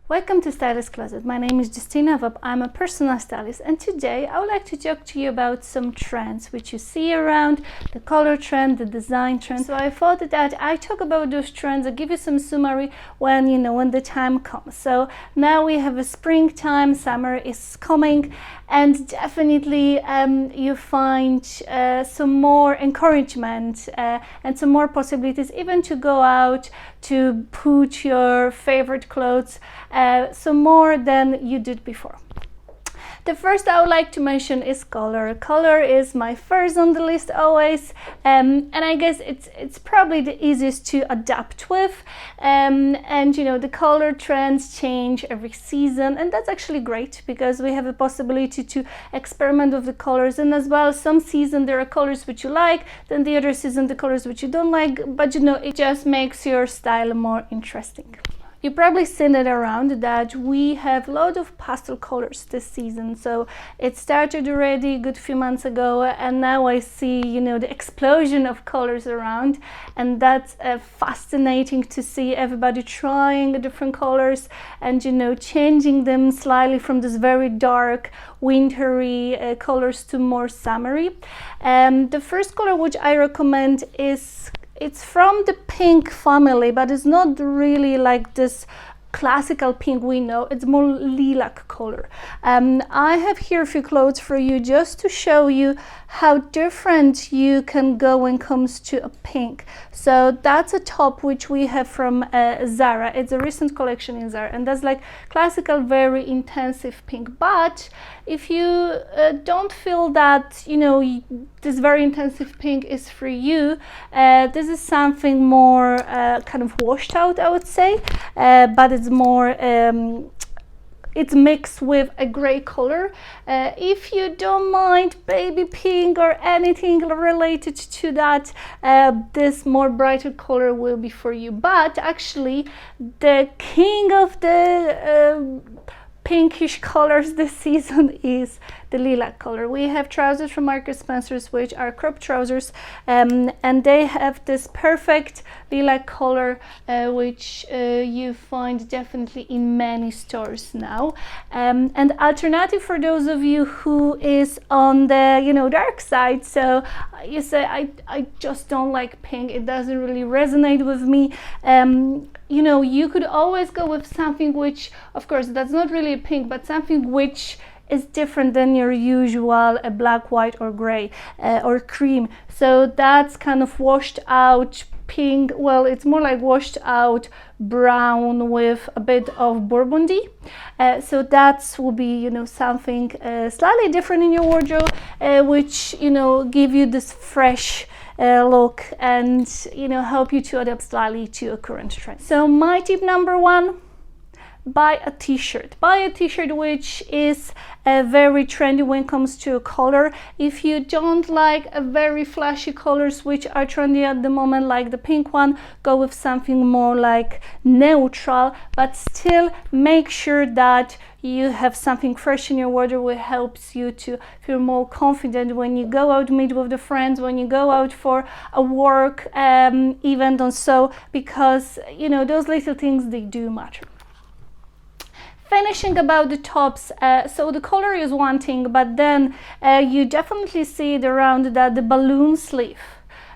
Welcome to Stylist Closet. My name is Justyna Vop. I'm a personal stylist, and today I would like to talk to you about some trends which you see around, the color trend, the design trend. So I thought that I talk about those trends and give you some summary when the time comes. So now we have a springtime, summer is coming, and definitely you find some more encouragement and some more possibilities even to go out to put your favorite clothes some more than you did before. The first I would like to mention is color. Color is my first on the list always, and I guess it's probably the easiest to adapt with. And the color trends change every season, and that's actually great because we have a possibility to experiment with the colors. And as well, some season there are colors which you like, then the other season the colors which you don't like. But it just makes your style more interesting. You've probably seen it around that we have a lot of pastel colors this season. So it started already a good few months ago, and now I see, the explosion of colors around, and that's fascinating to see everybody trying different colors and, changing them slightly from this very dark, wintry colors to more summery. The first color which I recommend it's from the pink family, but it's not really like this classical pink we know. It's more lilac color. I have here a few clothes for you just to show you how different you can go when it comes to a pink. So that's a top which we have from Zara. It's a recent collection in Zara, and that's like classical, very intensive pink. But if you don't feel that this very intensive pink is for you, this is something more kind of washed out, I would say, but it's more it's mixed with a gray color. If you don't mind baby pink or anything related to that, this more brighter color will be for you. But actually the king of the pinkish colors this season is the lilac color. We have trousers from Marks & Spencer's which are crop trousers, and they have this perfect lilac color which you find definitely in many stores now. And alternative for those of you who is on the dark side, so you say I just don't like pink, it doesn't really resonate with me. You could always go with something which, of course, that's not really pink, but something which is different than your usual black, white, or gray or cream. So that's kind of washed out pink. Well, it's more like washed out brown with a bit of burgundy. So that will be something slightly different in your wardrobe, which give you this fresh look and help you to adapt slightly to a current trend. So my tip number one: buy a t-shirt. Buy a t-shirt which is very trendy when it comes to color. If you don't like a very flashy colors which are trendy at the moment, like the pink one, go with something more like neutral, but still make sure that you have something fresh in your wardrobe which helps you to feel more confident when you go out, meet with the friends, when you go out for a work event or so, because those little things, they do matter. Finishing about the tops, so the color is one thing, but then you definitely see it around that the balloon sleeve.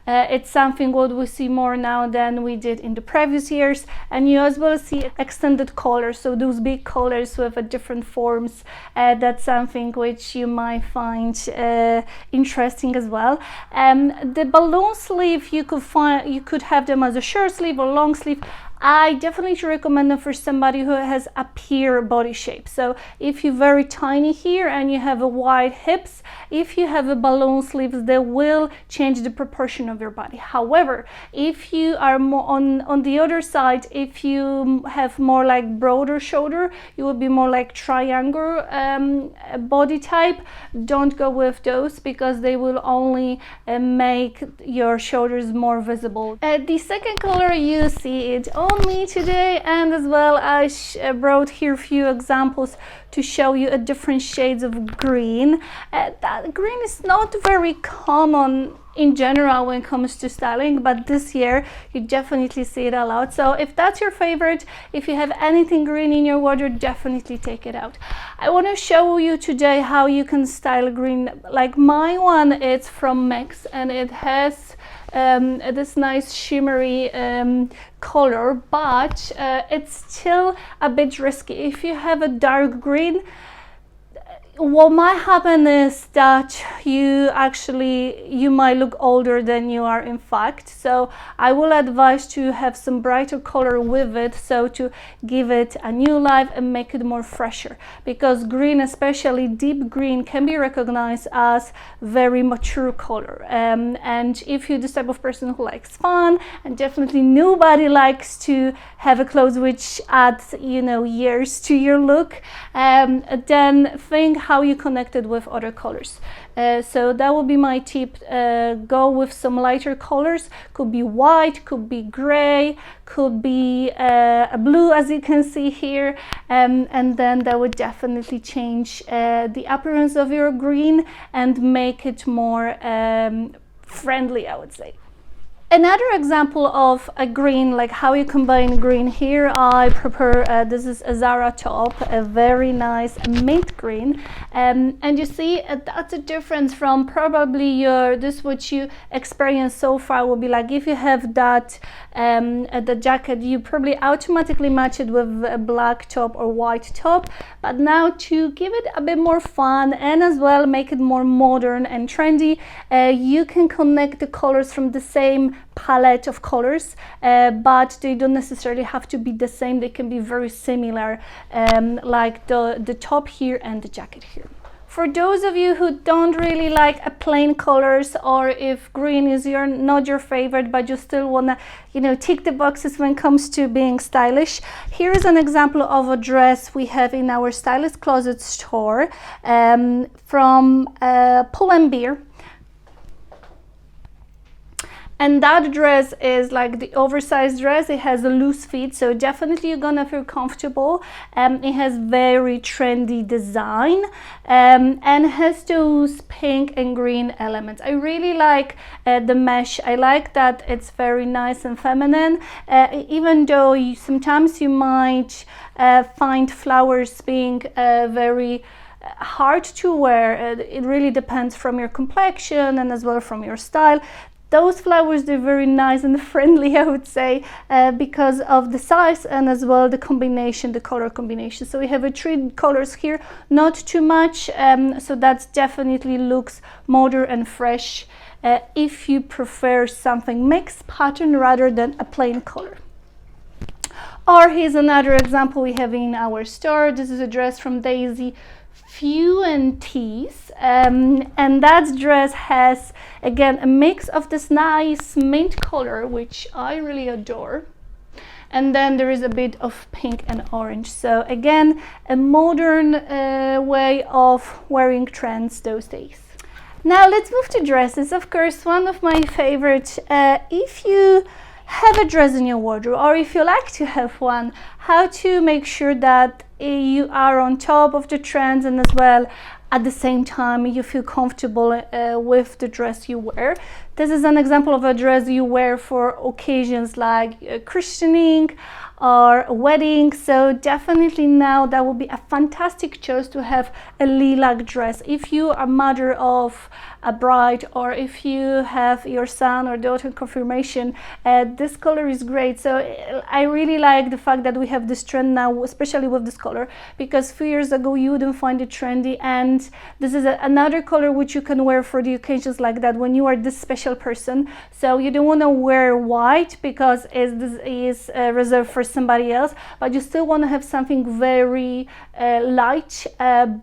It's something what we see more now than we did in the previous years, and you as well see extended collars, so those big collars with different forms. That's something which you might find interesting as well. The balloon sleeve, you could have them as a short sleeve or long sleeve. I definitely recommend them for somebody who has a pear body shape. So if you're very tiny here and you have a wide hips, if you have a balloon sleeves, they will change the proportion of your body. However, if you are more on the other side, if you have more like broader shoulder, you will be more like triangle body type. Don't go with those because they will only make your shoulders more visible. The second color, you see it on me today, and as well I brought here a few examples to show you different shades of green. That green is not very common in general when it comes to styling, but this year you definitely see it a lot. So if that's your favorite, if you have anything green in your wardrobe, definitely take it out. I want to show you today how you can style green. Like my one, it's from Mix, and it has this nice shimmery color, but it's still a bit risky. If you have a dark green, what might happen is that you might look older than you are in fact. So I will advise to have some brighter color with it, so to give it a new life and make it more fresher, because green, especially deep green, can be recognized as very mature color, and if you're this type of person who likes fun, and definitely nobody likes to have a clothes which adds years to your look, then think how you connect it with other colors. So that would be my tip. Go with some lighter colors. Could be white, could be gray, could be a blue, as you can see here, and then that would definitely change the appearance of your green and make it more friendly, I would say. Another example of a green, like how you combine green, here I prepare, this is a Zara top, a very nice mint green, and you see that's a difference from probably what you experience so far will be like if you have that the jacket, you probably automatically match it with a black top or white top, but now to give it a bit more fun and as well make it more modern and trendy, you can connect the colors from the same palette of colors, but they don't necessarily have to be the same. They can be very similar, like the top here and the jacket here. For those of you who don't really like a plain colors, or if green is not your favorite but you still wanna tick the boxes when it comes to being stylish, here is an example of a dress we have in our Stylist Closet store, from Pull & Bear. And that dress is like the oversized dress. It has a loose fit, so definitely you're gonna feel comfortable. It has very trendy design, and has those pink and green elements. I really like the mesh. I like that it's very nice and feminine, even though sometimes you might find flowers being very hard to wear. It really depends from your complexion and as well from your style. Those flowers, they're very nice and friendly, I would say, because of the size and as well the combination, the color combination. So we have 3 colors here, not too much, so that definitely looks modern and fresh if you prefer something mixed pattern rather than a plain color. Or here's another example we have in our store. This is a dress from Daisy Few and Tees, and that dress has again a mix of this nice mint color, which I really adore, and then there is a bit of pink and orange. So again, a modern way of wearing trends those days. Now let's move to dresses. Of course, one of my favorite, if you have a dress in your wardrobe, or if you like to have one, how to make sure that you are on top of the trends and as well at the same time you feel comfortable with the dress you wear. This is an example of a dress you wear for occasions like christening or a wedding, so definitely now that would be a fantastic choice to have a lilac dress. If you are mother of a bride, or if you have your son or daughter confirmation, this color is great. So I really like the fact that we have this trend now, especially with this color, because a few years ago you wouldn't find it trendy, and this is another color which you can wear for the occasions like that when you are this special person. So you don't want to wear white because this is reserved for somebody else, but you still want to have something very light,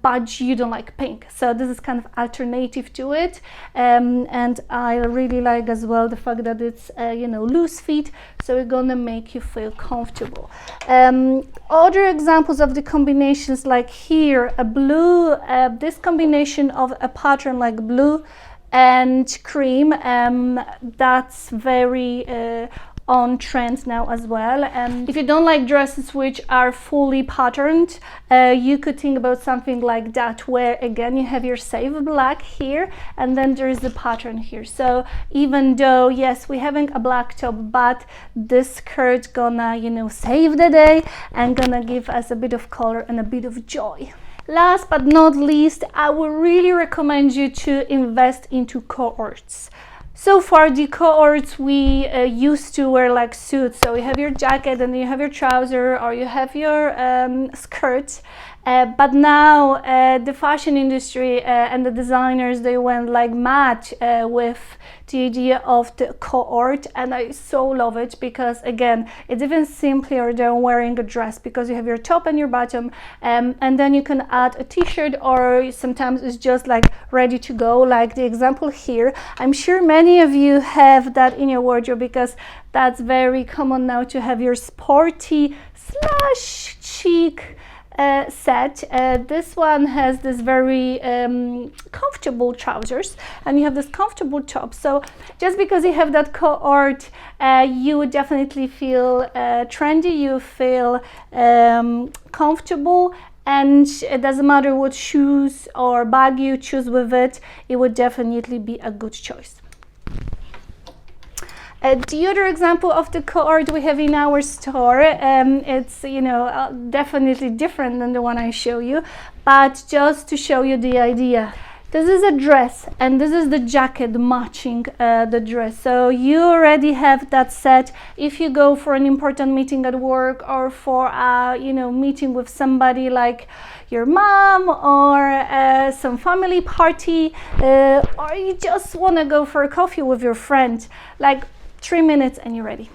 but you don't like pink, so this is kind of alternative to it. And I really like as well the fact that it's loose fit, so it's gonna make you feel comfortable. Other examples of the combinations, like here a blue, this combination of a pattern like blue and cream, that's very on trend now as well. And if you don't like dresses which are fully patterned, you could think about something like that, where again you have your save black here and then there is the pattern here. So even though yes, we're having a black top, but this skirt gonna, you know, save the day and gonna give us a bit of color and a bit of joy. Last but not least, I would really recommend you to invest into cohorts. So far the cohorts we used to wear like suits, so you have your jacket and you have your trouser or you have your skirt, but now the fashion industry and the designers, they went like mad with the idea of the cohort, and I so love it because again it's even simpler than wearing a dress, because you have your top and your bottom, and then you can add a t-shirt, or sometimes it's just like ready to go, like the example here. I'm sure many of you have that in your wardrobe, because that's very common now to have your sporty slash chic set. This one has this very comfortable trousers, and you have this comfortable top. So just because you have that cohort, you would definitely feel trendy, you feel comfortable, and it doesn't matter what shoes or bag you choose with it, it would definitely be a good choice. The other example of the cohort we have in our store, it's, you know, definitely different than the one I show you, but just to show you the idea. This is a dress and this is the jacket matching the dress. So you already have that set if you go for an important meeting at work, or for a, you know, meeting with somebody like your mom, or some family party, or you just want to go for a coffee with your friend. Like 3 minutes and you're ready.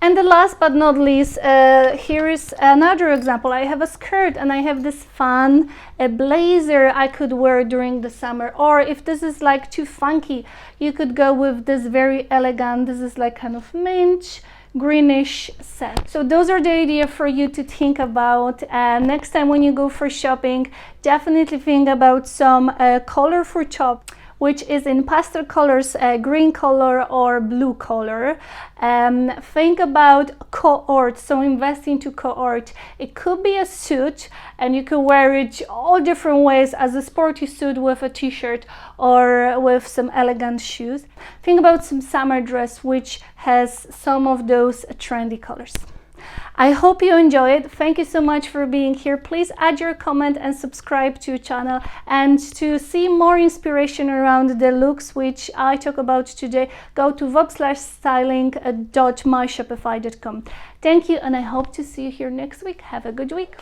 And the last but not least, here is another example. I have a skirt and I have this fun blazer I could wear during the summer, or if this is like too funky, you could go with this very elegant, this is like kind of mint greenish set. So those are the idea for you to think about. Next time when you go for shopping, definitely think about some colorful top which is in pastel colors, green color or blue color. Think about cohort, so invest into cohort. It could be a suit and you could wear it all different ways, as a sporty suit with a t-shirt or with some elegant shoes. Think about some summer dress which has some of those trendy colors. I hope you enjoy it. Thank you so much for being here. Please add your comment and subscribe to the channel. And to see more inspiration around the looks which I talk about today, go to vop/styling.myshopify.com. Thank you, and I hope to see you here next week. Have a good week.